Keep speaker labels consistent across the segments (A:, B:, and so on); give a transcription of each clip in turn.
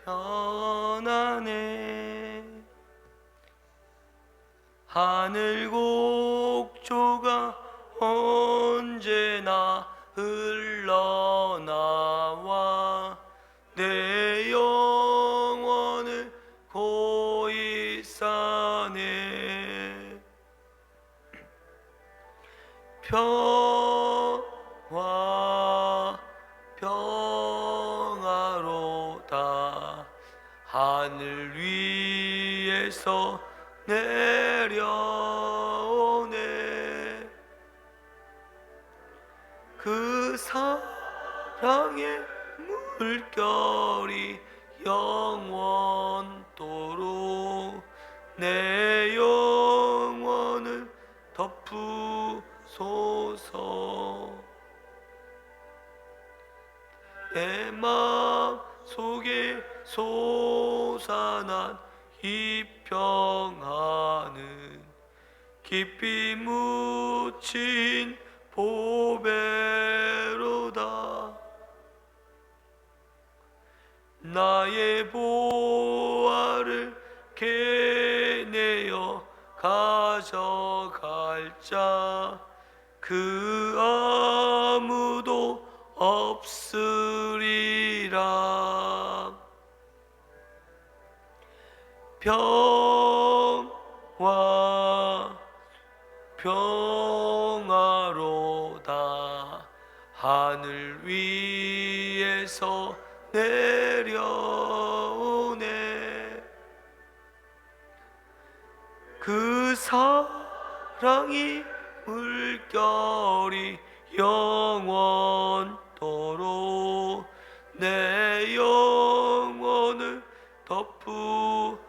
A: 편안해. 하늘 곡조가 언제나 흘러나와 내 영혼을 고이 싸네. 평화 평화로다. 하늘 위에서 내려오네. 그 사랑의 물결이 영원토록 내 영혼을 덮으소서. 내 마음 속에 솟아난 이 평화는 깊이 묻힌 보배로다. 나의 보화를 캐내어 가져갈 자 그 아무도 없으리라. 평화 평화로다. 하늘 위에서 내려오네. 그 사랑이 물결이 영원토록 내 영혼을 덮으소서.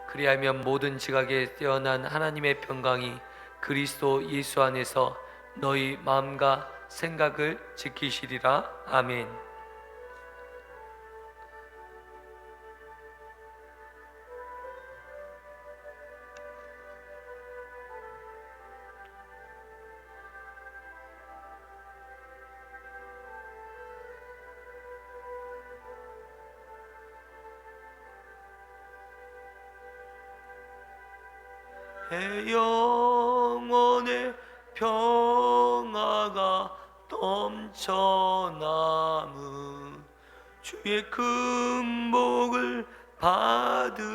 A: 그리하면 모든 지각에 뛰어난 하나님의 평강이 그리스도 예수 안에서 너희 마음과 생각을 지키시리라. 아멘. 내 영혼의 평화가 넘쳐남은 주의 큰 복을 받음이라.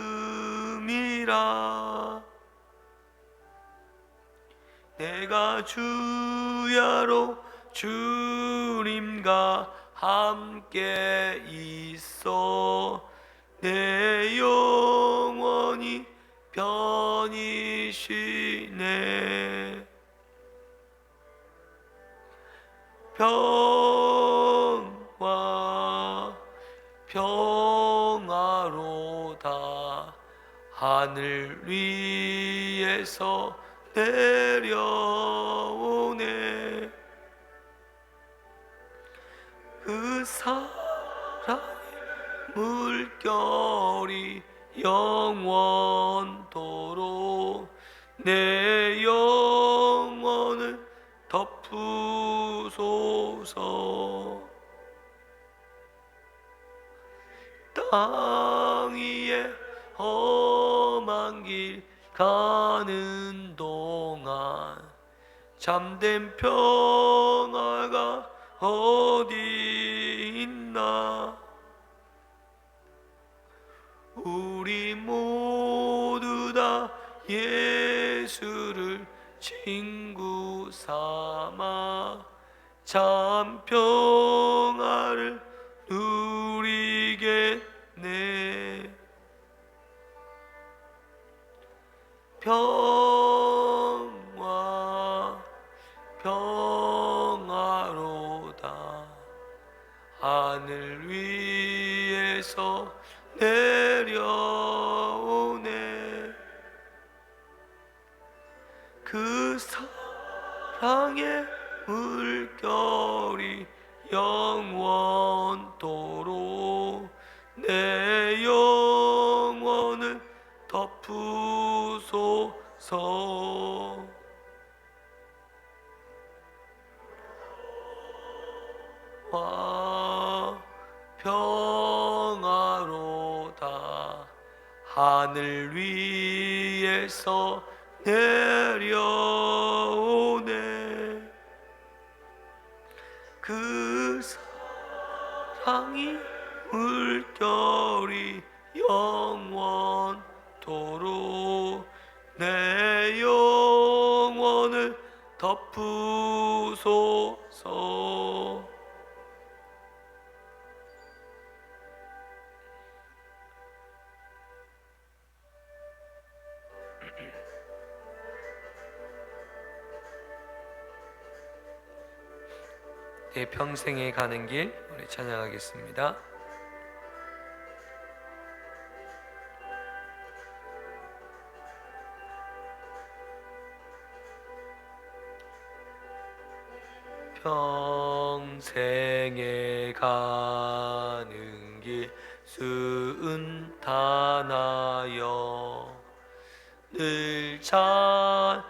A: 내가 주야로 주님과 함께 있어 내 영혼이 편히 쉬네. 평화 평화로다. 하늘 위에서 내려오네. 그 사랑의 물결이 영원토록 내 영혼을 덮으소서. 땅 위에 험한 길 가는 동안 참된 평화가 어디 있나. 우리 모두 다 예수를 친구 삼아 참 평화를 누리겠네. 평화 평화로다. 하늘 위에서 내려오네. 그 사랑의 물결이 영원토록 내 영혼을 덮으소서. 평화로다. 하늘 위에서 내려오네. 그 사랑이 물결이 영원토록 내 영혼을 덮으소서. 내 평생에 가는 길, 우리 찬양하겠습니다. 평생에 가는 길 순탄하여 늘 찬찬한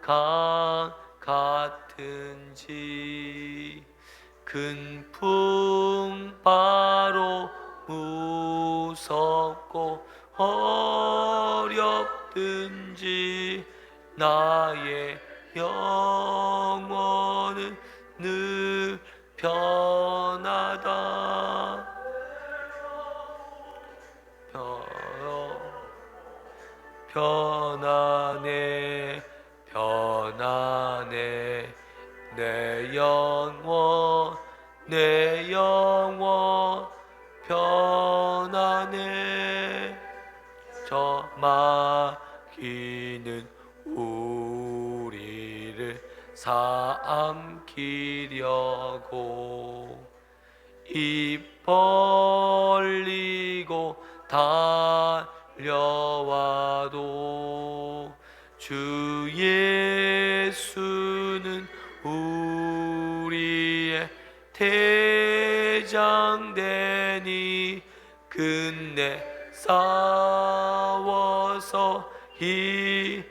A: 강 같은지 큰 풍파로 무섭고 어렵든지 나의 영혼은 늘 편하다. 편안해 편안해 내 영혼 편안해. 저 마귀는 우리를 삼키려고 입 벌리고 달려와도 주 예수는 우리의 대장되니 끝내 싸워서 이기리라.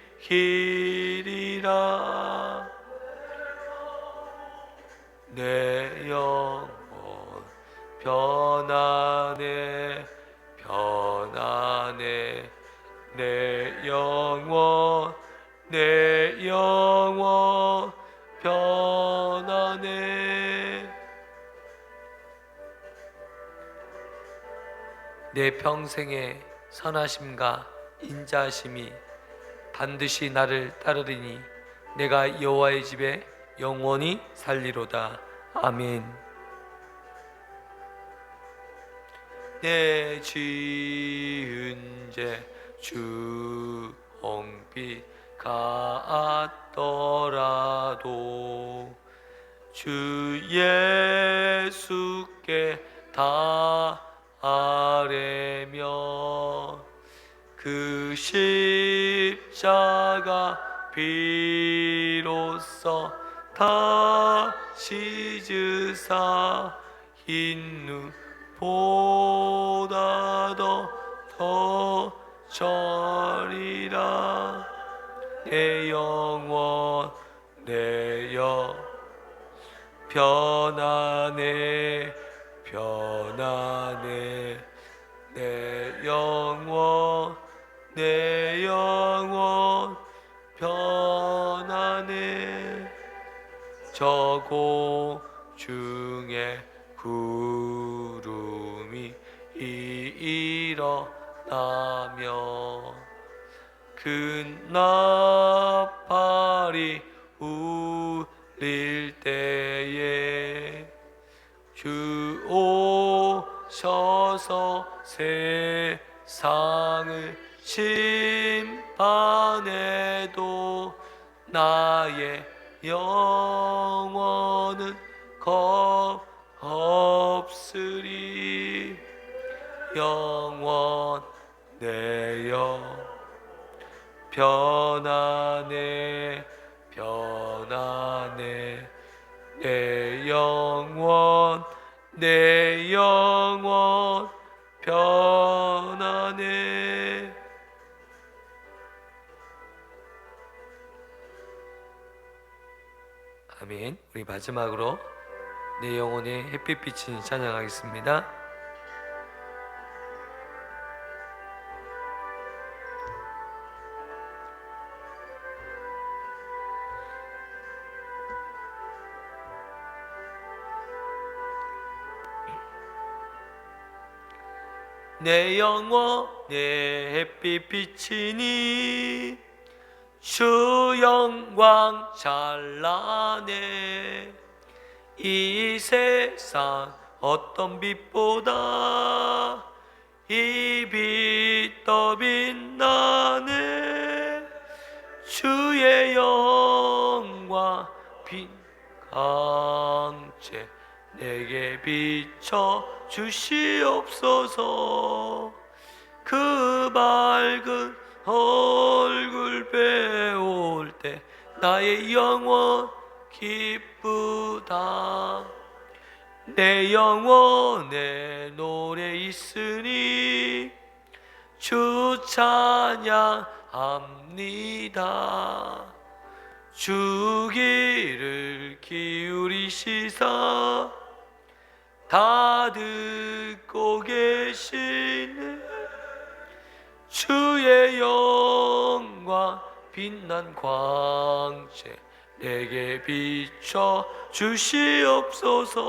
A: 내 영혼 편안해 편안해 내 영혼 편안해. 내 평생의 선하심과 인자하심이 반드시 나를 따르리니 내가 여호와의 집에 영원히 살리로다. 아멘. 내 지은 죄 주홍빛 같더라도 주 예수께 다 아뢰며 그 십자가 비로소 다 씻으사 흰 눈보다 더 저리라. 내 영혼 편안해 편안해 내 영혼 편안해. 저 공중에 구름이 일어나며 큰 나팔이 울릴 때에 주 오셔서 세상을 심판해도 나의 영혼은 겁 없으리. 영원 내 영혼 편안해 편안해 내 영혼 편안해. 아멘. 우리 마지막으로 내 영혼의 햇빛빛인 찬양하겠습니다. 내 영혼의 햇빛 비치니 주 영광 찬란해. 이 세상 어떤 빛보다 이 빛 더 빛나네. 주의 영광 빛 강체 내게 비춰 주시옵소서. 그 밝은 얼굴 배울 때 나의 영혼 기쁘다. 내 영혼에 노래 있으니 주 찬양합니다. 주 길을 기울이시사 다 듣고 계시네. 주의 영광 빛난 광채 내게 비춰 주시옵소서.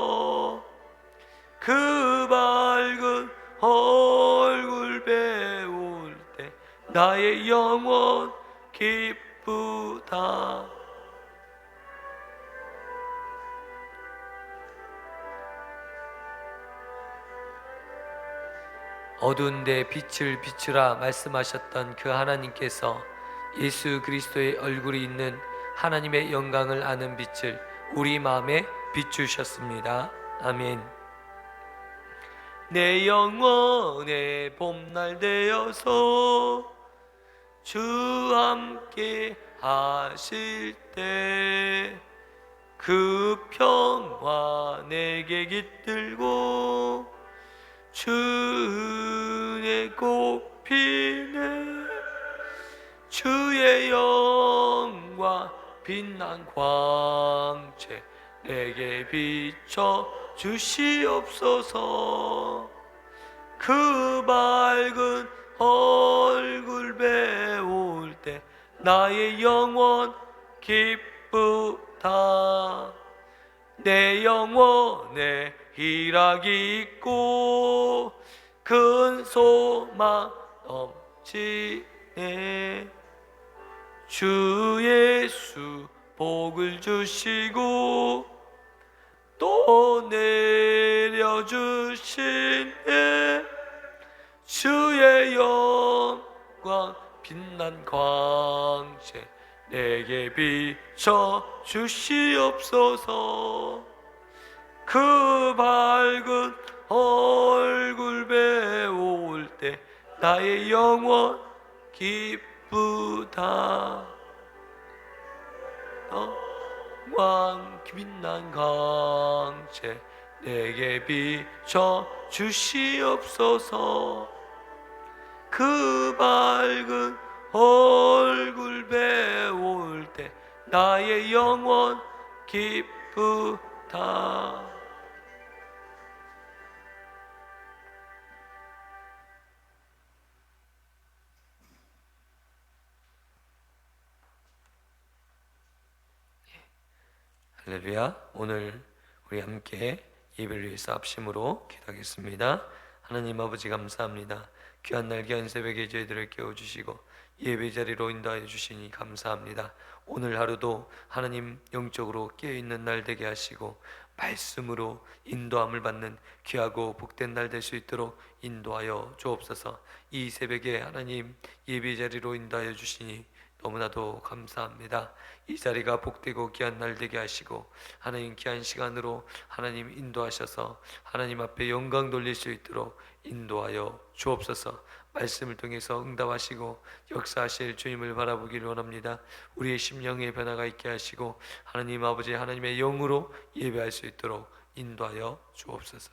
A: 그 밝은 얼굴 배울 때 나의 영혼 기쁘다. 어두운 데 빛을 비추라 말씀하셨던 그 하나님께서 예수 그리스도의 얼굴이 있는 하나님의 영광을 아는 빛을 우리 마음에 비추셨습니다. 아멘. 내 영혼의 봄날 되어서 주 함께 하실 때 그 평화 내게 깃들고 주 은혜 꽃피네. 주의 영광 빛난 광채 내게 비춰 주시옵소서. 그 밝은 얼굴 배울 때 나의 영혼 기쁘다. 내 영혼에 희락이 있고 큰 소망 넘치네. 주 예수 복을 주시고 또 내려주시네. 주의 영광 빛난 광채 내게 비춰 주시옵소서. 그 밝은 얼굴 배울 때 나의 영혼 기쁘다. 영광 빛난 광채 내게 비춰 주시옵소서. 그 밝은 얼굴 배울 때 나의 영혼 기쁘다. 할렐루야. 오늘 우리 함께 예배를 위해서 합심으로 기도하겠습니다. 하나님 아버지 감사합니다. 귀한 날 귀한 새벽에 저희들을 깨워주시고 예배 자리로 인도하여 주시니 감사합니다. 오늘 하루도 하나님 영적으로 깨어있는 날 되게 하시고 말씀으로 인도함을 받는 귀하고 복된 날 될 수 있도록 인도하여 주옵소서. 이 새벽에 하나님 예배 자리로 인도하여 주시니 너무나도 감사합니다. 이 자리가 복되고 귀한 날 되게 하시고 하나님 귀한 시간으로 하나님 인도하셔서 하나님 앞에 영광 돌릴 수 있도록 인도하여 주옵소서. 말씀을 통해서 응답하시고 역사하실 주님을 바라보기를 원합니다. 우리의 심령에 변화가 있게 하시고 하나님 아버지 하나님의 영으로 예배할 수 있도록 인도하여 주옵소서.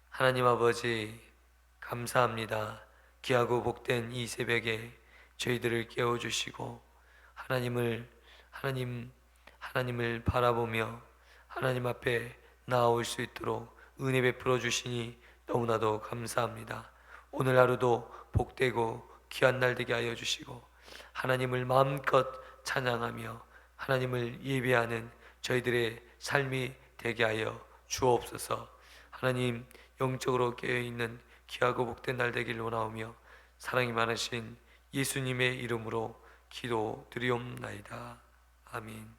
A: 하나님 아버지 감사합니다. 귀하고 복된 이 새벽에 저희들을 깨워주시고 하나님을 바라보며 하나님 앞에 나아올 수 있도록 은혜 베풀어 주시니 너무나도 감사합니다. 오늘 하루도 복되고 귀한 날 되게 하여 주시고 하나님을 마음껏 찬양하며 하나님을 예배하는 저희들의 삶이 되게 하여 주옵소서. 하나님, 영적으로 깨어있는 귀하고 복된 날 되기를 원하오며 사랑이 많으신 예수님의 이름으로 기도드리옵나이다. 아멘.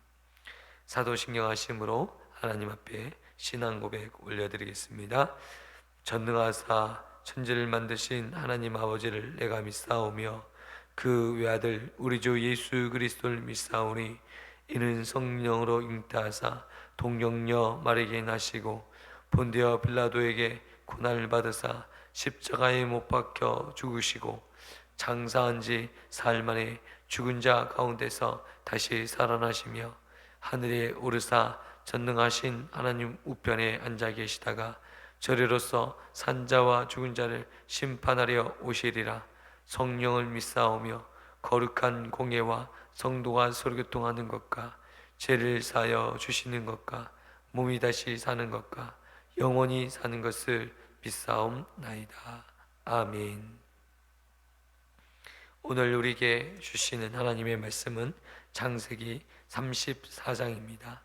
A: 사도신경하심으로 하나님 앞에 신앙 고백 올려드리겠습니다. 전능하사 천지를 만드신 하나님 아버지를 내가 믿사오며 그 외아들 우리 주 예수 그리스도를 믿사오니 이는 성령으로 잉태하사 동정녀 마리아에게 나시고 본디오 빌라도에게 고난을 받으사 십자가에 못 박혀 죽으시고 장사한 지 사흘 만에 죽은 자 가운데서 다시 살아나시며 하늘에 오르사 전능하신 하나님 우편에 앉아 계시다가 저리로서 산자와 죽은 자를 심판하려 오시리라. 성령을 믿사오며 거룩한 공예와 성도가 서로 교통하는 것과 죄를 사하여 주시는 것과 몸이 다시 사는 것과 영원히 사는 것을 믿사옵나이다. 아멘. 오늘 우리에게 주시는 하나님의 말씀은 창세기 34장입니다.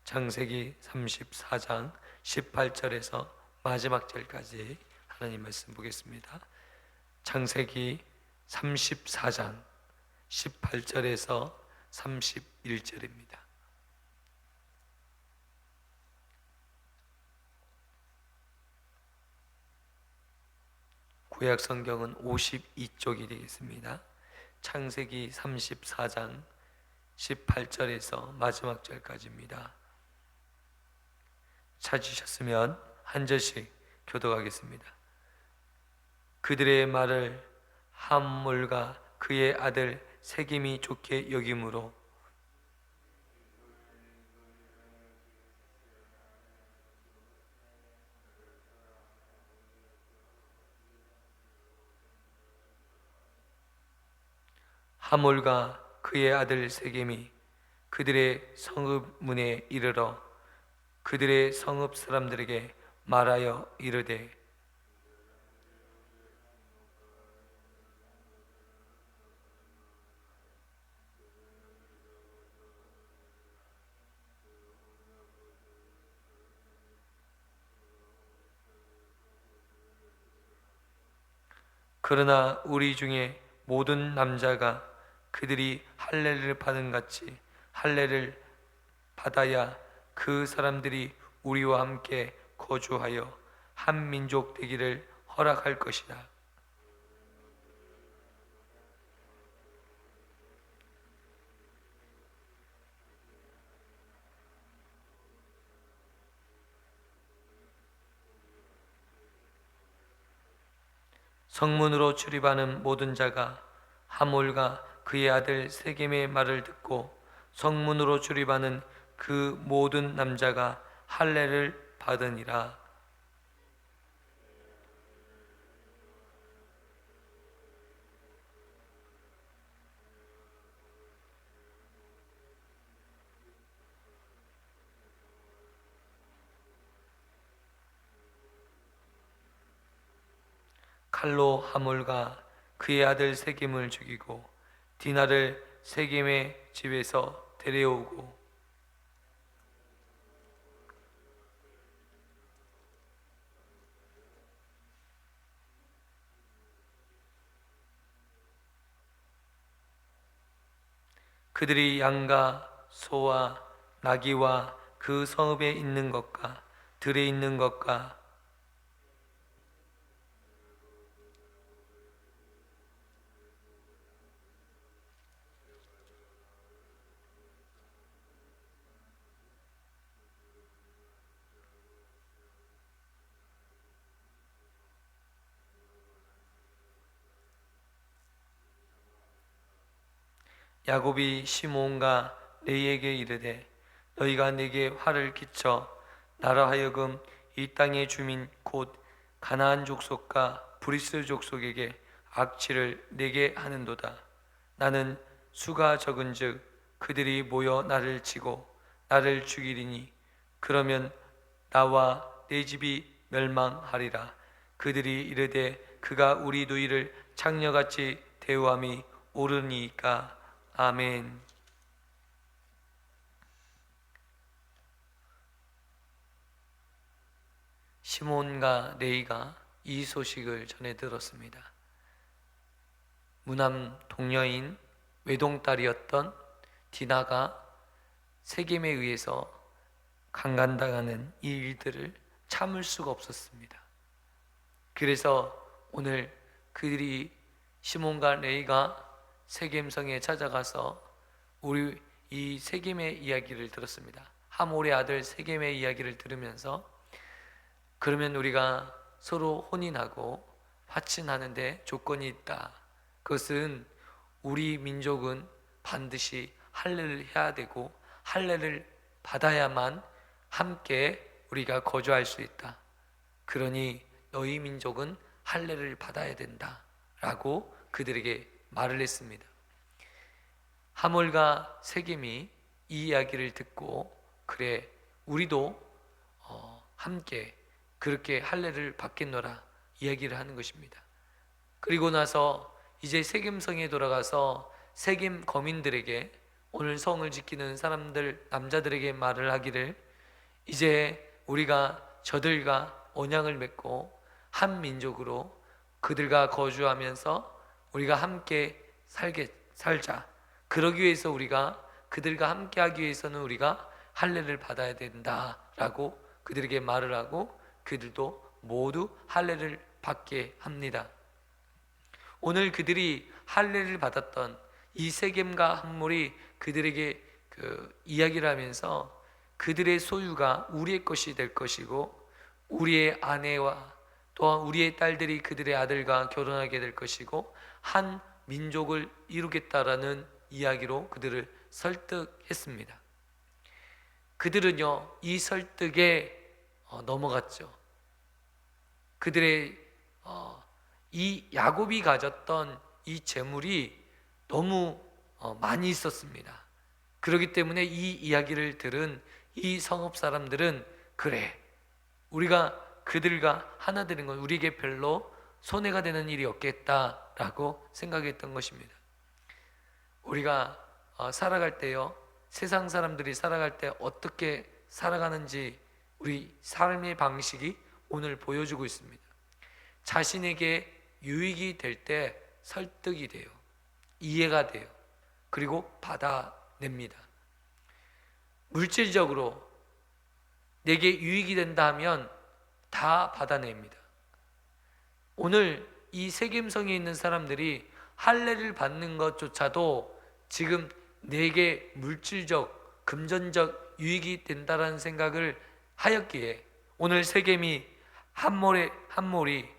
A: 창세기 34장 18절에서 마지막 절까지 하나님 말씀 보겠습니다. 창세기 34장 18절에서 31절입니다. 구약 성경은 52쪽이 되겠습니다. 창세기 34장 18절에서 마지막 절까지입니다. 찾으셨으면 한 절씩 교독하겠습니다. 그들의 말을 함몰과 그의 아들 세겜이 좋게 여김으로 하몰과 그의 아들 세겜이 그들의 성읍 문에 이르러 그들의 성읍 사람들에게 말하여 이르되 그러나 우리 중에 모든 남자가 그들이 할례를 받은 같이 할례를 받아야 그 사람들이 우리와 함께 거주하여 한 민족 되기를 허락할 것이다. 성문으로 출입하는 모든 자가 하몰과 그의 아들 세겜의 말을 듣고 성문으로 출입하는 그 모든 남자가 할례를 받으니라. 칼로 하몰과 그의 아들 세겜을 죽이고 디나를 세겜의 집에서 데려오고 그들이 양과 소와 나귀와 그 성읍에 있는 것과 들에 있는 것과 야곱이 시몬과 레이에게 이르되 너희가 내게 화를 끼쳐 나로 하여금 이 땅의 주민 곧 가나안 족속과 브리스 족속에게 악취를 내게 하는도다. 나는 수가 적은즉 그들이 모여 나를 치고 나를 죽이리니 그러면 나와 내 집이 멸망하리라. 그들이 이르되 그가 우리 누이를 창녀같이 대우함이 옳으니까. 아멘. 시몬과 레위가 이 소식을 전해 들었습니다. 무남 동녀인 외동딸이었던 디나가 세겜에 의해서 강간당하는 이 일들을 참을 수가 없었습니다. 그래서 오늘 그들이 시몬과 레위가 세겜성에 찾아가서 우리 이 세겜의 이야기를 들었습니다. 하몰의 아들 세겜의 이야기를 들으면서 그러면 우리가 서로 혼인하고 화친하는데 조건이 있다. 그것은 우리 민족은 반드시 할례를 해야 되고 할례를 받아야만 함께 우리가 거주할 수 있다. 그러니 너희 민족은 할례를 받아야 된다 라고 그들에게 말을 했습니다. 하몰과 세겜이 이 이야기를 듣고 그래 우리도 함께 그렇게 할례를 받겠노라 이야기를 하는 것입니다. 그리고 나서 이제 세겜성에 돌아가서 세겜 거민들에게 오늘 성을 지키는 사람들 남자들에게 말을 하기를 이제 우리가 저들과 언약을 맺고 한 민족으로 그들과 거주하면서 우리가 함께 살자. 그러기 위해서 우리가 그들과 함께 하기 위해서는 우리가 할례를 받아야 된다라고 그들에게 말을 하고 그들도 모두 할례를 받게 합니다. 오늘 그들이 할례를 받았던 이 세겜과 함몰이 그들에게 이야기를 하면서 그들의 소유가 우리의 것이 될 것이고 우리의 아내와 또한 우리의 딸들이 그들의 아들과 결혼하게 될 것이고 한 민족을 이루겠다라는 이야기로 그들을 설득했습니다. 그들은요 이 설득에 넘어갔죠. 그들의 이 야곱이 가졌던 이 재물이 너무 많이 있었습니다. 그렇기 때문에 이 이야기를 들은 이 성읍 사람들은 그래 우리가 그들과 하나 되는 건 우리에게 별로 손해가 되는 일이 없겠다라고 생각했던 것입니다. 우리가 살아갈 때요 세상 사람들이 살아갈 때 어떻게 살아가는지 우리 삶의 방식이 오늘 보여주고 있습니다. 자신에게 유익이 될 때 설득이 돼요. 이해가 돼요. 그리고 받아냅니다. 물질적으로 내게 유익이 된다 하면 다 받아냅니다. 오늘 이 세겜성에 있는 사람들이 할례를 받는 것조차도 지금 내게 물질적, 금전적 유익이 된다라는 생각을 하였기에 오늘 세겜이 함몰이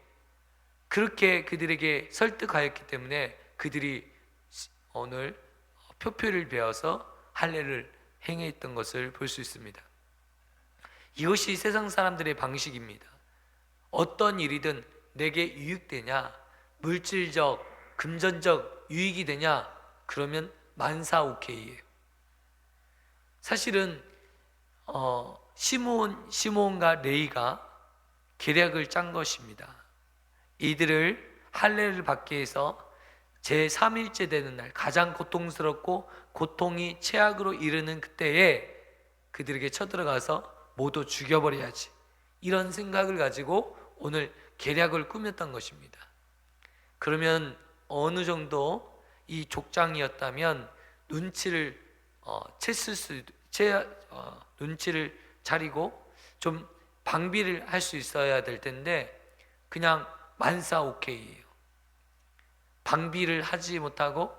A: 그렇게 그들에게 설득하였기 때문에 그들이 오늘 표표를 베어서 할례를 행했던 것을 볼 수 있습니다. 이것이 세상 사람들의 방식입니다. 어떤 일이든 내게 유익되냐, 물질적, 금전적 유익이 되냐, 그러면 만사오케이예요. 사실은 시몬과 레위가 계략을 짠 것입니다. 이들을 할례를 받기 위해서 제3일째 되는 날 가장 고통스럽고 고통이 최악으로 이르는 그때에 그들에게 쳐들어가서 모두 죽여버려야지 이런 생각을 가지고 오늘 계략을 꾸몄던 것입니다. 그러면 어느 정도 이 족장이었다면 눈치를 눈치를 차리고 좀 방비를 할 수 있어야 될 텐데 그냥 만사오케이예요. 방비를 하지 못하고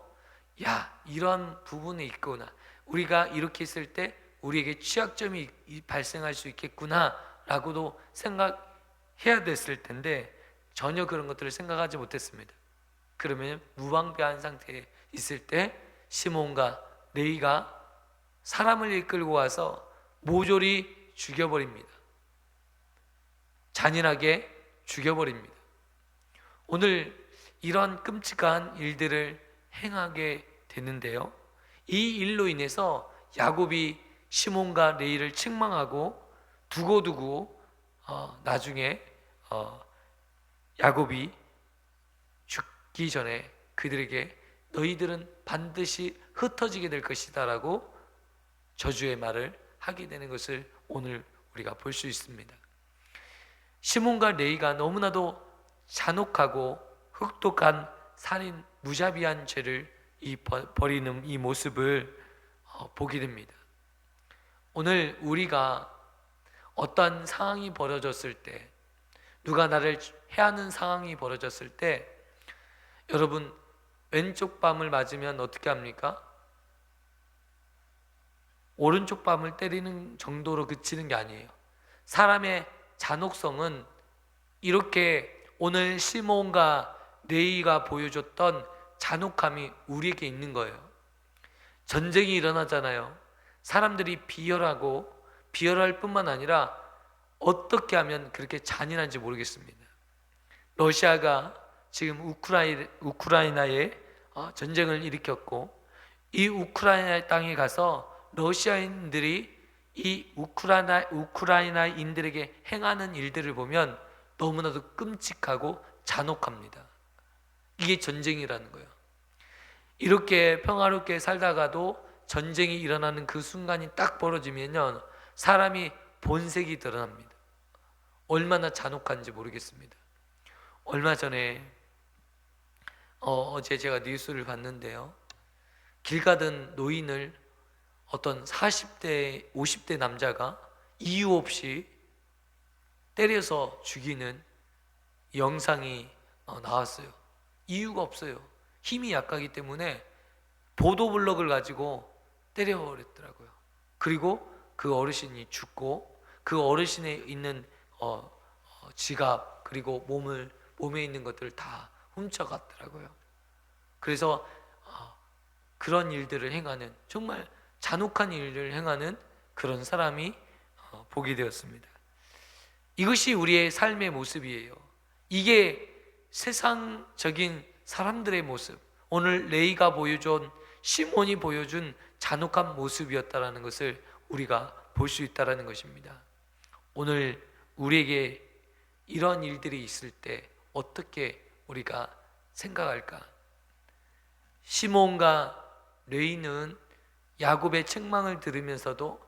A: 야 이런 부분이 있구나, 우리가 이렇게 했을 때 우리에게 취약점이 발생할 수 있겠구나 라고도 생각해야 됐을 텐데 전혀 그런 것들을 생각하지 못했습니다. 그러면 무방비한 상태에 있을 때 시몬과 레위가 사람을 이끌고 와서 모조리 죽여버립니다. 잔인하게 죽여버립니다. 오늘 이런 끔찍한 일들을 행하게 되는데요, 이 일로 인해서 야곱이 시몬과 레위를 책망하고 두고두고 나중에 야곱이 죽기 전에 그들에게 너희들은 반드시 흩어지게 될 것이다 라고 저주의 말을 하게 되는 것을 오늘 우리가 볼 수 있습니다. 시몬과 레위가 너무나도 잔혹하고 혹독한 살인, 무자비한 죄를 벌이는 이 모습을 보게 됩니다. 오늘 우리가 어떠한 상황이 벌어졌을 때, 누가 나를 해하는 상황이 벌어졌을 때, 여러분 왼쪽 밤을 맞으면 어떻게 합니까? 오른쪽 밤을 때리는 정도로 그치는 게 아니에요. 사람의 잔혹성은 이렇게 오늘 시몬과 레위가 보여줬던 잔혹함이 우리에게 있는 거예요. 전쟁이 일어나잖아요. 사람들이 비열할 뿐만 아니라 어떻게 하면 그렇게 잔인한지 모르겠습니다. 러시아가 지금 우크라이나에 전쟁을 일으켰고, 이 우크라이나 땅에 가서 러시아인들이 이 우크라이나인들에게 행하는 일들을 보면 너무나도 끔찍하고 잔혹합니다. 이게 전쟁이라는 거예요. 이렇게 평화롭게 살다가도 전쟁이 일어나는 그 순간이 딱 벌어지면요, 사람이 본색이 드러납니다. 얼마나 잔혹한지 모르겠습니다. 얼마 전에 어제 제가 뉴스를 봤는데요, 길 가던 노인을 어떤 40대, 50대 남자가 이유 없이 때려서 죽이는 영상이 나왔어요. 이유가 없어요. 힘이 약하기 때문에 보도블럭을 가지고 때려버렸더라고요. 그리고 그 어르신이 죽고, 그 어르신에 있는 지갑, 그리고 몸에 있는 것들을 다 훔쳐갔더라고요. 그래서 그런 일들을 행하는, 정말 잔혹한 일을 행하는 그런 사람이 보게 되었습니다. 이것이 우리의 삶의 모습이에요. 이게 세상적인 사람들의 모습, 오늘 레위가 보여준, 시몬이 보여준 잔혹한 모습이었다라는 것을 우리가 볼 수 있다라는 것입니다. 오늘 우리에게 이런 일들이 있을 때 어떻게 우리가 생각할까? 시몬과 레위는 야곱의 책망을 들으면서도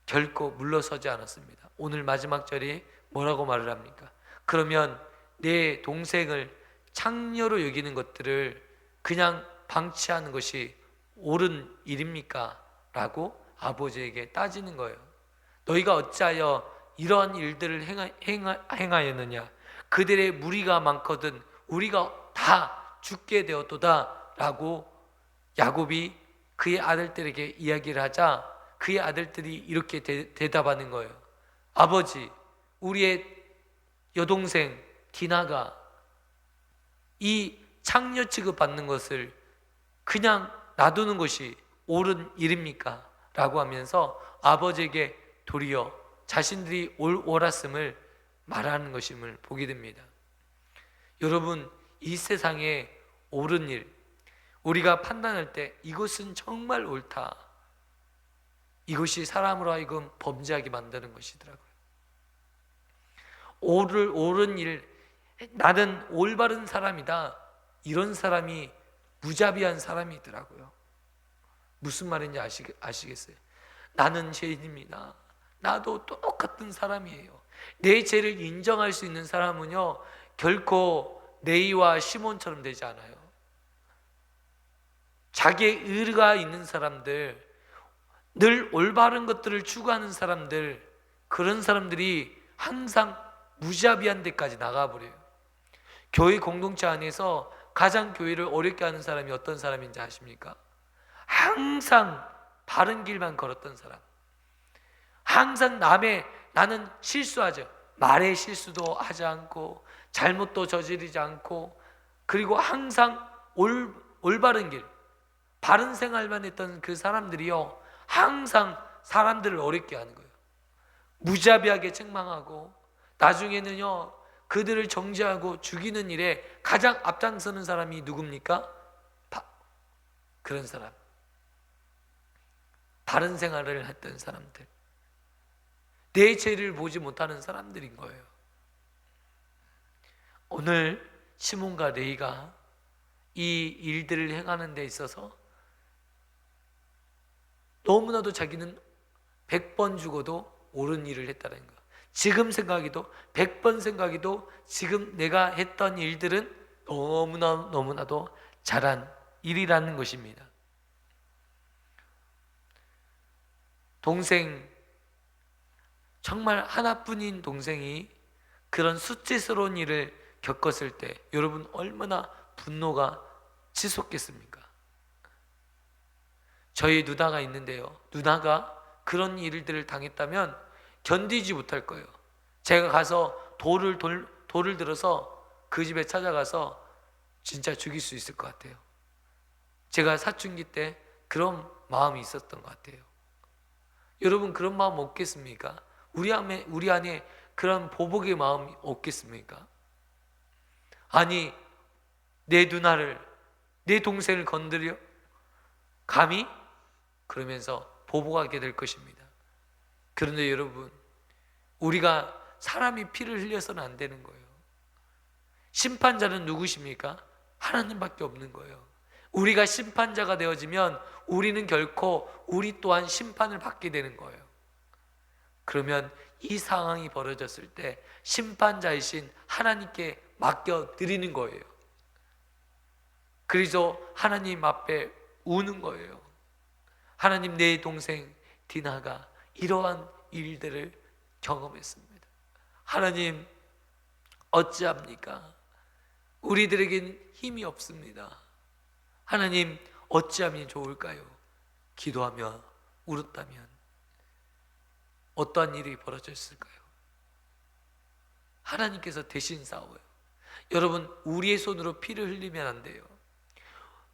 A: 결코 물러서지 않았습니다. 오늘 마지막 절에 뭐라고 말을 합니까? 그러면 내 동생을 창녀로 여기는 것들을 그냥 방치하는 것이 옳은 일입니까? 라고 아버지에게 따지는 거예요. 너희가 어찌하여 이러한 일들을 행하였느냐? 그들의 무리가 많거든 우리가 다 죽게 되었도다 라고 야곱이 그의 아들들에게 이야기를 하자, 그의 아들들이 이렇게 대답하는 거예요. 아버지, 우리의 여동생 디나가 이 창녀 취급받는 것을 그냥 놔두는 것이 옳은 일입니까? 라고 하면서 아버지에게 도리어 자신들이 옳았음을 말하는 것임을 보게 됩니다. 여러분, 이 세상에 옳은 일, 우리가 판단할 때 이것은 정말 옳다, 이것이 사람으로 하여금 범죄하게 만드는 것이더라고요. 옳은 일, 나는 올바른 사람이다, 이런 사람이 무자비한 사람이더라고요. 무슨 말인지 아시겠어요? 나는 죄인입니다, 나도 똑같은 사람이에요. 내 죄를 인정할 수 있는 사람은요, 결코 레위와 시몬처럼 되지 않아요. 자기의 의가 있는 사람들, 늘 올바른 것들을 추구하는 사람들, 그런 사람들이 항상 무자비한 데까지 나가버려요. 교회 공동체 안에서 가장 교회를 어렵게 하는 사람이 어떤 사람인지 아십니까? 항상 바른 길만 걸었던 사람, 항상 나는 실수하죠, 말의 실수도 하지 않고 잘못도 저지르지 않고, 그리고 항상 올바른 길, 바른 생활만 했던 그 사람들이요, 항상 사람들을 어렵게 하는 거예요. 무자비하게 책망하고 나중에는요, 그들을 정죄하고 죽이는 일에 가장 앞장서는 사람이 누굽니까? 그런 사람, 바른 생활을 했던 사람들. 내 죄를 보지 못하는 사람들인 거예요. 오늘 시몬과 레위가 이 일들을 행하는 데 있어서 너무나도 자기는 100번 죽어도 옳은 일을 했다는 거예요. 지금 생각해도 100번 생각해도 지금 내가 했던 일들은 너무나도 잘한 일이라는 것입니다. 동생, 정말 하나뿐인 동생이 그런 수치스러운 일을 겪었을 때 여러분 얼마나 분노가 치솟겠습니까? 저희 누나가 있는데요, 누나가 그런 일들을 당했다면 견디지 못할 거예요. 제가 가서 돌을 들어서 그 집에 찾아가서 진짜 죽일 수 있을 것 같아요. 제가 사춘기 때 그런 마음이 있었던 것 같아요. 여러분 그런 마음 없겠습니까? 우리 안에 그런 보복의 마음이 없겠습니까? 아니, 내 누나를, 내 동생을 건드려? 감히? 그러면서 보복하게 될 것입니다. 그런데 여러분, 우리가 사람이 피를 흘려서는 안 되는 거예요. 심판자는 누구십니까? 하나님밖에 없는 거예요. 우리가 심판자가 되어지면 우리는 결코 우리 또한 심판을 받게 되는 거예요. 그러면 이 상황이 벌어졌을 때 심판자이신 하나님께 맡겨드리는 거예요. 그래서 하나님 앞에 우는 거예요. 하나님, 내 동생 디나가 이러한 일들을 경험했습니다. 하나님, 어찌합니까? 우리들에겐 힘이 없습니다. 하나님, 어찌하면 좋을까요? 기도하며 울었다면 어떠한 일이 벌어졌을까요? 하나님께서 대신 싸워요. 여러분, 우리의 손으로 피를 흘리면 안 돼요.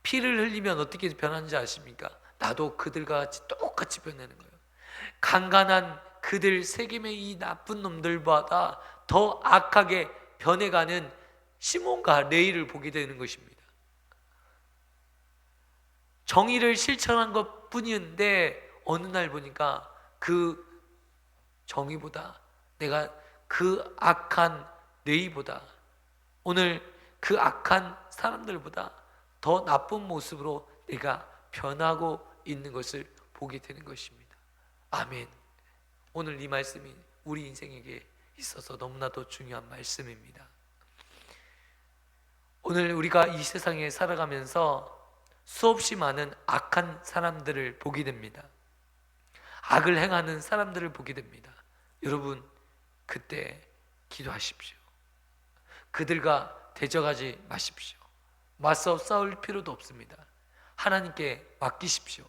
A: 피를 흘리면 어떻게 변하는지 아십니까? 나도 그들과 같이 똑같이 변하는 거예요. 강간한 그들 세겜의 이 나쁜 놈들보다 더 악하게 변해가는 시몬과 레위를 보게 되는 것입니다. 정의를 실천한 것 뿐이었는데 어느 날 보니까 그 정의보다, 내가 그 악한 레위보다, 오늘 그 악한 사람들보다 더 나쁜 모습으로 내가 변하고 있는 것을 보게 되는 것입니다. 아멘. 오늘 이 말씀이 우리 인생에게 있어서 너무나도 중요한 말씀입니다. 오늘 우리가 이 세상에 살아가면서 수없이 많은 악한 사람들을 보게 됩니다. 악을 행하는 사람들을 보게 됩니다. 여러분, 그때 기도하십시오. 그들과 대적하지 마십시오. 맞서 싸울 필요도 없습니다. 하나님께 맡기십시오.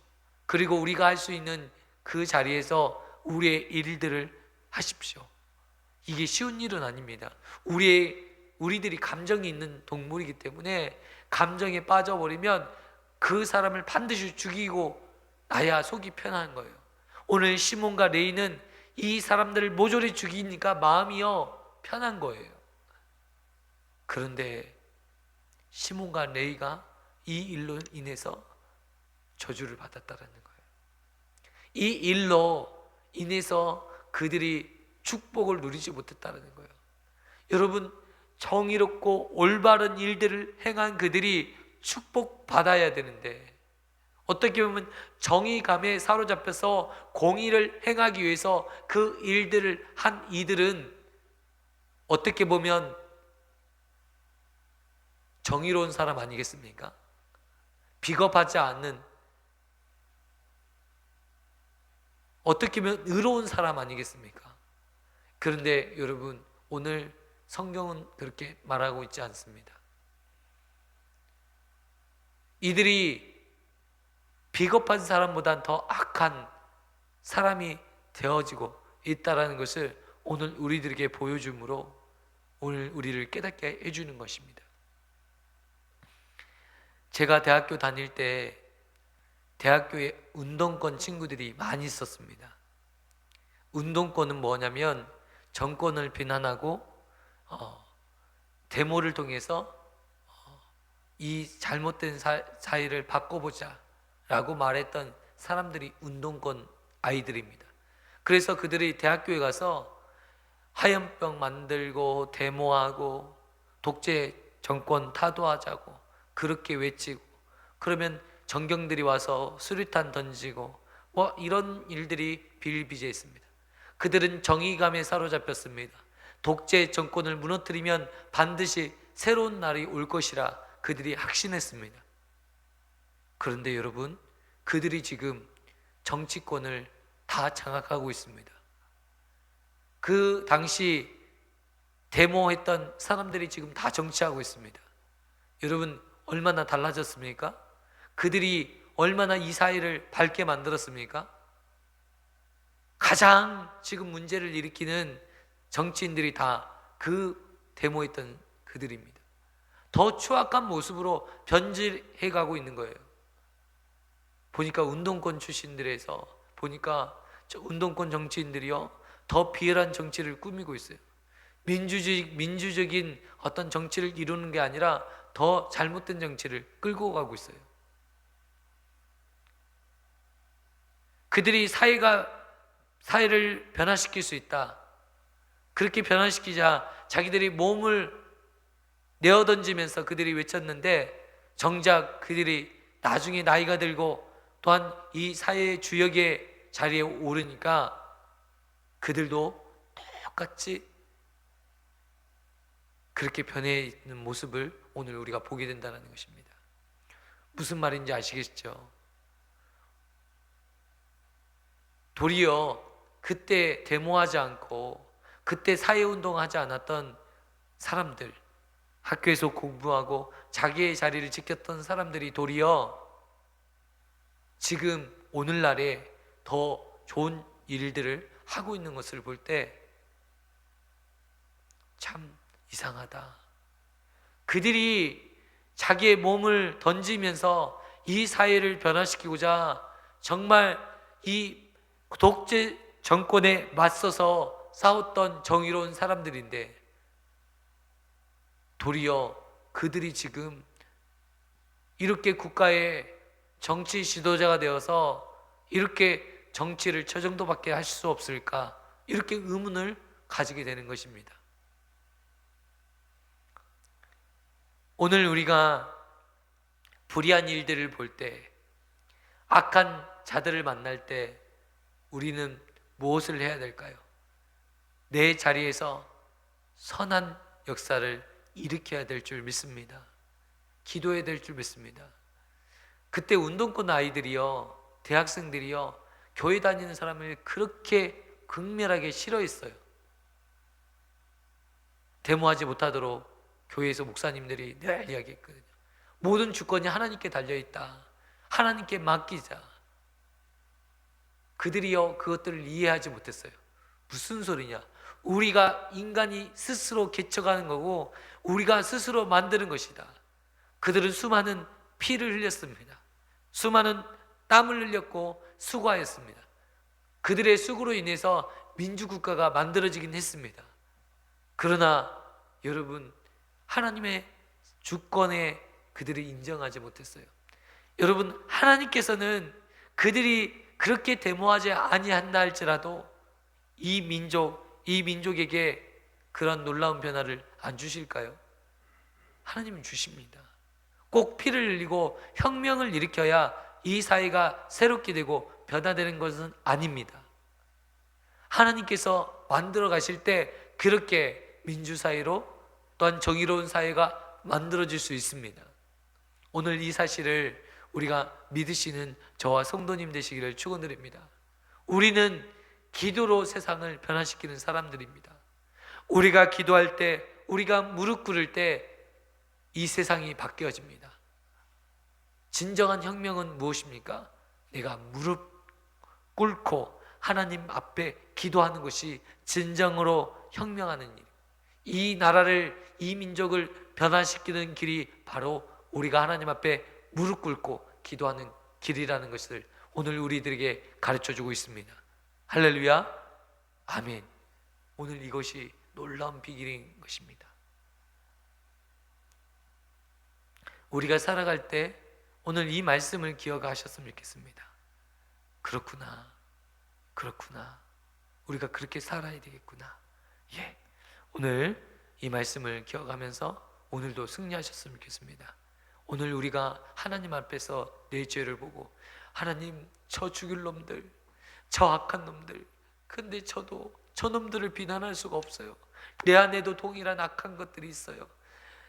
A: 그리고 우리가 할 수 있는 그 자리에서 우리의 일들을 하십시오. 이게 쉬운 일은 아닙니다. 우리들이 감정이 있는 동물이기 때문에 감정에 빠져버리면 그 사람을 반드시 죽이고 나야 속이 편한 거예요. 오늘 시몬과 레위는 이 사람들을 모조리 죽이니까 마음이요 편한 거예요. 그런데 시몬과 레위가 이 일로 인해서 저주를 받았다는 거예요. 이 일로 인해서 그들이 축복을 누리지 못했다는 거예요. 여러분, 정의롭고 올바른 일들을 행한 그들이 축복받아야 되는데 어떻게 보면 정의감에 사로잡혀서 공의를 행하기 위해서 그 일들을 한 이들은 어떻게 보면 정의로운 사람 아니겠습니까? 비겁하지 않는, 어떻게 보면 의로운 사람 아니겠습니까? 그런데 여러분, 오늘 성경은 그렇게 말하고 있지 않습니다. 이들이 비겁한 사람보다 더 악한 사람이 되어지고 있다는 것을 오늘 우리들에게 보여줌으로 오늘 우리를 깨닫게 해주는 것입니다. 제가 대학교 다닐 때 대학교에 운동권 친구들이 많이 있었습니다. 운동권은 뭐냐면 정권을 비난하고 데모를 통해서 이 잘못된 사회를 바꿔보자 라고 말했던 사람들이 운동권 아이들입니다. 그래서 그들이 대학교에 가서 하염병 만들고 데모하고 독재 정권 타도하자고 그렇게 외치고, 그러면 정경들이 와서 수류탄 던지고 뭐 이런 일들이 비일비재했습니다. 그들은 정의감에 사로잡혔습니다. 독재 정권을 무너뜨리면 반드시 새로운 날이 올 것이라 그들이 확신했습니다. 그런데 여러분, 그들이 지금 정치권을 다 장악하고 있습니다. 그 당시 데모했던 사람들이 지금 다 정치하고 있습니다. 여러분, 얼마나 달라졌습니까? 그들이 얼마나 이 사회를 밝게 만들었습니까? 가장 지금 문제를 일으키는 정치인들이 다 그 데모했던 그들입니다. 더 추악한 모습으로 변질해 가고 있는 거예요. 보니까 운동권 출신들에서 보니까 운동권 정치인들이요, 더 비열한 정치를 꾸미고 있어요. 민주적인 어떤 정치를 이루는 게 아니라 더 잘못된 정치를 끌고 가고 있어요. 그들이 사회를 변화시킬 수 있다. 그렇게 변화시키자 자기들이 몸을 내어던지면서 그들이 외쳤는데, 정작 그들이 나중에 나이가 들고 또한 이 사회의 주역의 자리에 오르니까 그들도 똑같이 그렇게 변해 있는 모습을 오늘 우리가 보게 된다는 것입니다. 무슨 말인지 아시겠죠? 도리어 그때 데모하지 않고 그때 사회운동하지 않았던 사람들, 학교에서 공부하고 자기의 자리를 지켰던 사람들이 도리어 지금 오늘날에 더 좋은 일들을 하고 있는 것을 볼 때 참 이상하다. 그들이 자기의 몸을 던지면서 이 사회를 변화시키고자 정말 이 독재 정권에 맞서서 싸웠던 정의로운 사람들인데, 도리어 그들이 지금 이렇게 국가의 정치 지도자가 되어서 이렇게 정치를 저 정도밖에 할 수 없을까, 이렇게 의문을 가지게 되는 것입니다. 오늘 우리가 불의한 일들을 볼 때, 악한 자들을 만날 때 우리는 무엇을 해야 될까요? 내 자리에서 선한 역사를 일으켜야 될 줄 믿습니다. 기도해야 될 줄 믿습니다. 그때 운동권 아이들이요, 대학생들이요, 교회 다니는 사람을 그렇게 극렬하게 싫어했어요. 데모하지 못하도록 교회에서 목사님들이 늘 이야기했거든요. 모든 주권이 하나님께 달려있다. 하나님께 맡기자. 그들이요, 그것들을 이해하지 못했어요. 무슨 소리냐? 우리가 인간이 스스로 개척하는 거고 우리가 스스로 만드는 것이다. 그들은 수많은 피를 흘렸습니다. 수많은 땀을 흘렸고 수고하였습니다. 그들의 수고로 인해서 민주국가가 만들어지긴 했습니다. 그러나 여러분, 하나님의 주권에 그들이 인정하지 못했어요. 여러분, 하나님께서는 그들이 그렇게 데모하지 아니한다 할지라도 이 민족에게 그런 놀라운 변화를 안 주실까요? 하나님은 주십니다. 꼭 피를 흘리고 혁명을 일으켜야 이 사회가 새롭게 되고 변화되는 것은 아닙니다. 하나님께서 만들어 가실 때 그렇게 민주사회로 또한 정의로운 사회가 만들어질 수 있습니다. 오늘 이 사실을 우리가 믿으시는 저와 성도님 되시기를 축원드립니다. 우리는 기도로 세상을 변화시키는 사람들입니다. 우리가 기도할 때, 우리가 무릎 꿇을 때 이 세상이 바뀌어집니다. 진정한 혁명은 무엇입니까? 내가 무릎 꿇고 하나님 앞에 기도하는 것이 진정으로 혁명하는 일. 이 나라를, 이 민족을 변화시키는 길이 바로 우리가 하나님 앞에 무릎 꿇고 기도하는 길이라는 것을 오늘 우리들에게 가르쳐주고 있습니다. 할렐루야, 아멘. 오늘 이것이 놀라운 비결인 것입니다. 우리가 살아갈 때 오늘 이 말씀을 기억하셨으면 좋겠습니다. 그렇구나. 우리가 그렇게 살아야 되겠구나. 예, 오늘 이 말씀을 기억하면서 오늘도 승리하셨으면 좋겠습니다. 오늘 우리가 하나님 앞에서 내 죄를 보고, 하나님, 저 죽일 놈들, 저 악한 놈들, 근데 저도 저 놈들을 비난할 수가 없어요. 내 안에도 동일한 악한 것들이 있어요.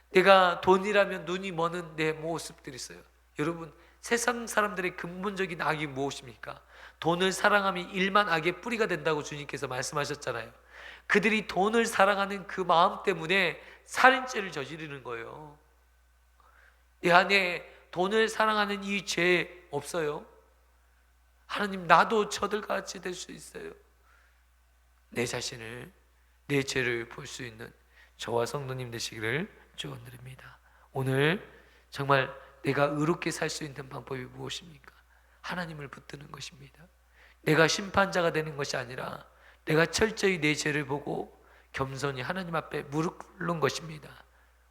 A: 내가 돈이라면 눈이 머는 내 모습들이 있어요. 여러분, 세상 사람들의 근본적인 악이 무엇입니까? 돈을 사랑함이 일만 악의 뿌리가 된다고 주님께서 말씀하셨잖아요. 그들이 돈을 사랑하는 그 마음 때문에 살인죄를 저지르는 거예요. 내 안에 돈을 사랑하는 이 죄 없어요? 하나님, 나도 저들같이 될 수 있어요. 내 자신을, 내 죄를 볼 수 있는 저와 성도님 되시기를 축원드립니다. 오늘 정말 내가 의롭게 살 수 있는 방법이 무엇입니까? 하나님을 붙드는 것입니다. 내가 심판자가 되는 것이 아니라 내가 철저히 내 죄를 보고 겸손히 하나님 앞에 무릎 꿇는 것입니다.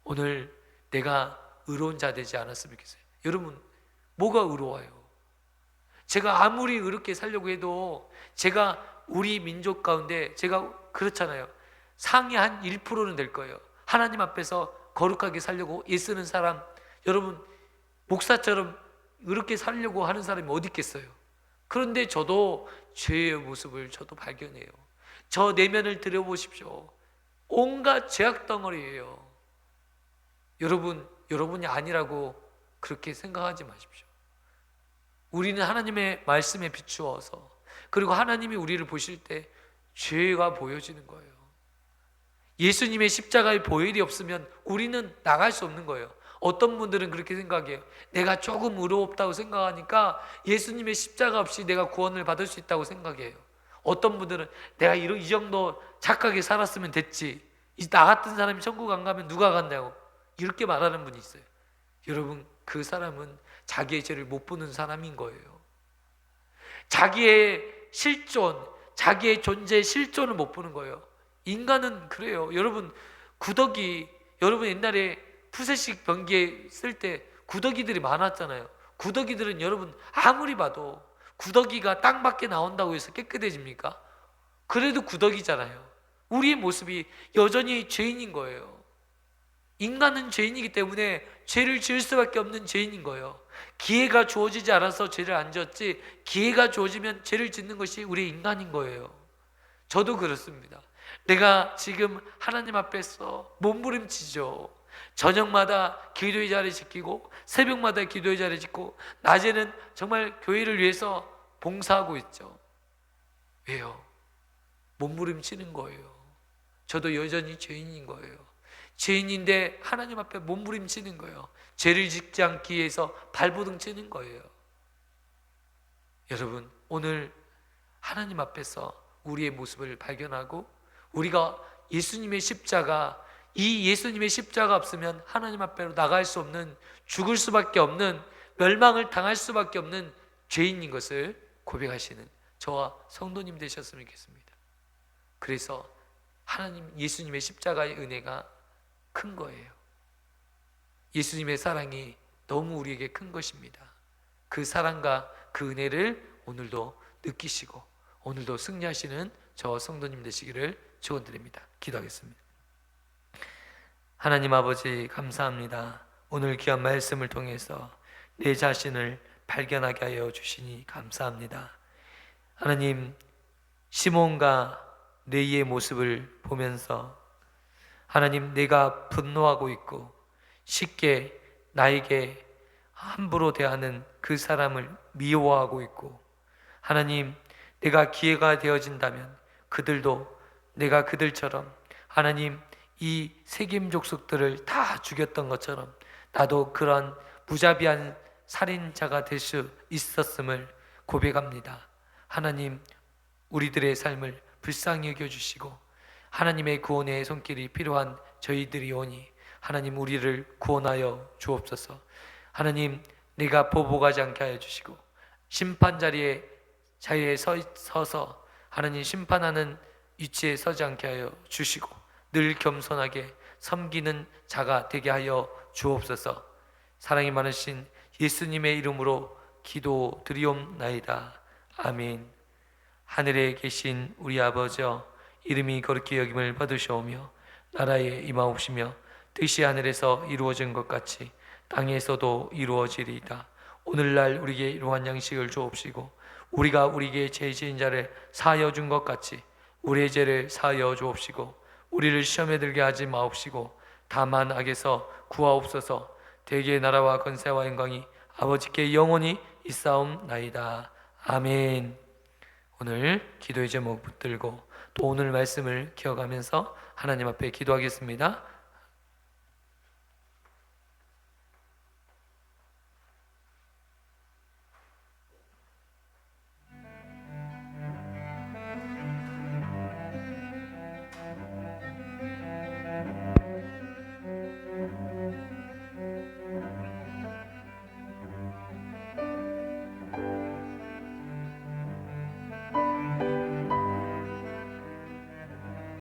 A: 오늘 내가 의로운 자 되지 않았으면 좋겠어요. 여러분, 뭐가 의로워요? 제가 아무리 의롭게 살려고 해도 제가 우리 민족 가운데 제가 그렇잖아요. 상위 한 1%는 될 거예요. 하나님 앞에서 거룩하게 살려고 애쓰는 사람, 여러분, 목사처럼 의롭게 살려고 하는 사람이 어디 있겠어요? 그런데 저도 죄의 모습을 저도 발견해요. 저 내면을 들여보십시오. 온갖 죄악 덩어리예요. 여러분이 아니라고 그렇게 생각하지 마십시오. 우리는 하나님의 말씀에 비추어서, 그리고 하나님이 우리를 보실 때 죄가 보여지는 거예요. 예수님의 십자가의 보혈이 없으면 우리는 나갈 수 없는 거예요. 어떤 분들은 그렇게 생각해요. 내가 조금 의롭다고 생각하니까 예수님의 십자가 없이 내가 구원을 받을 수 있다고 생각해요. 어떤 분들은 내가 이 정도 착하게 살았으면 됐지, 나 같은 사람이 천국 안 가면 누가 간다고 이렇게 말하는 분이 있어요. 여러분, 그 사람은 자기의 죄를 못 보는 사람인 거예요. 자기의 실존, 자기의 존재의 실존을 못 보는 거예요. 인간은 그래요. 여러분, 구더기, 여러분 옛날에 푸세식 변기에 쓸 때 구더기들이 많았잖아요. 구더기들은 여러분 아무리 봐도 구더기가 땅 밖에 나온다고 해서 깨끗해집니까? 그래도 구더기잖아요. 우리의 모습이 여전히 죄인인 거예요. 인간은 죄인이기 때문에 죄를 지을 수밖에 없는 죄인인 거예요. 기회가 주어지지 않아서 죄를 안 지었지, 기회가 주어지면 죄를 짓는 것이 우리 인간인 거예요. 저도 그렇습니다. 내가 지금 하나님 앞에서 몸부림치죠. 저녁마다 기도의 자리 지키고 새벽마다 기도의 자리 짓고 낮에는 정말 교회를 위해서 봉사하고 있죠. 왜요? 몸부림치는 거예요. 저도 여전히 죄인인 거예요. 죄인인데 하나님 앞에 몸부림치는 거예요. 죄를 짓지 않기 위해서 발버둥 치는 거예요. 여러분, 오늘 하나님 앞에서 우리의 모습을 발견하고, 우리가 예수님의 십자가, 이 예수님의 십자가 없으면 하나님 앞에로 나갈 수 없는, 죽을 수밖에 없는, 멸망을 당할 수밖에 없는 죄인인 것을 고백하시는 저와 성도님 되셨으면 좋겠습니다. 그래서 하나님, 예수님의 십자가의 은혜가 큰 거예요. 예수님의 사랑이 너무 우리에게 큰 것입니다. 그 사랑과 그 은혜를 오늘도 느끼시고 오늘도 승리하시는 저와 성도님 되시기를 축원드립니다. 기도하겠습니다. 하나님 아버지, 감사합니다. 오늘 귀한 말씀을 통해서 내 자신을 발견하게 하여 주시니 감사합니다. 하나님, 시몬과 레위의 모습을 보면서 하나님, 내가 분노하고 있고 쉽게 나에게 함부로 대하는 그 사람을 미워하고 있고, 하나님, 내가 기회가 되어진다면 그들도 내가 그들처럼 하나님, 이 세겜 족속들을 다 죽였던 것처럼 나도 그런 무자비한 살인자가 될 수 있었음을 고백합니다. 하나님, 우리들의 삶을 불쌍히 여겨주시고 하나님의 구원의 손길이 필요한 저희들이 오니 하나님, 우리를 구원하여 주옵소서. 하나님, 내가 보복하지 않게 하여 주시고 심판 자리에 서서 하나님 심판하는 위치에 서지 않게 하여 주시고 늘 겸손하게 섬기는 자가 되게 하여 주옵소서. 사랑이 많으신 예수님의 이름으로 기도드리옵나이다. 아멘. 하늘에 계신 우리 아버지여, 이름이 거룩히 여김을 받으시오며 나라에 임하옵시며 뜻이 하늘에서 이루어진 것 같이 땅에서도 이루어지리이다. 오늘날 우리에게 일용할 양식을 주옵시고 우리가 우리에게 죄 지은 자를 사하여 준 것 같이 우리의 죄를 사하여 주옵시고 우리를 시험에 들게 하지 마옵시고 다만 악에서 구하옵소서. 대개의 나라와 권세와 영광이 아버지께 영원히 있사옵나이다. 아멘. 오늘 기도의 제목 붙들고 또 오늘 말씀을 기억하면서 하나님 앞에 기도하겠습니다.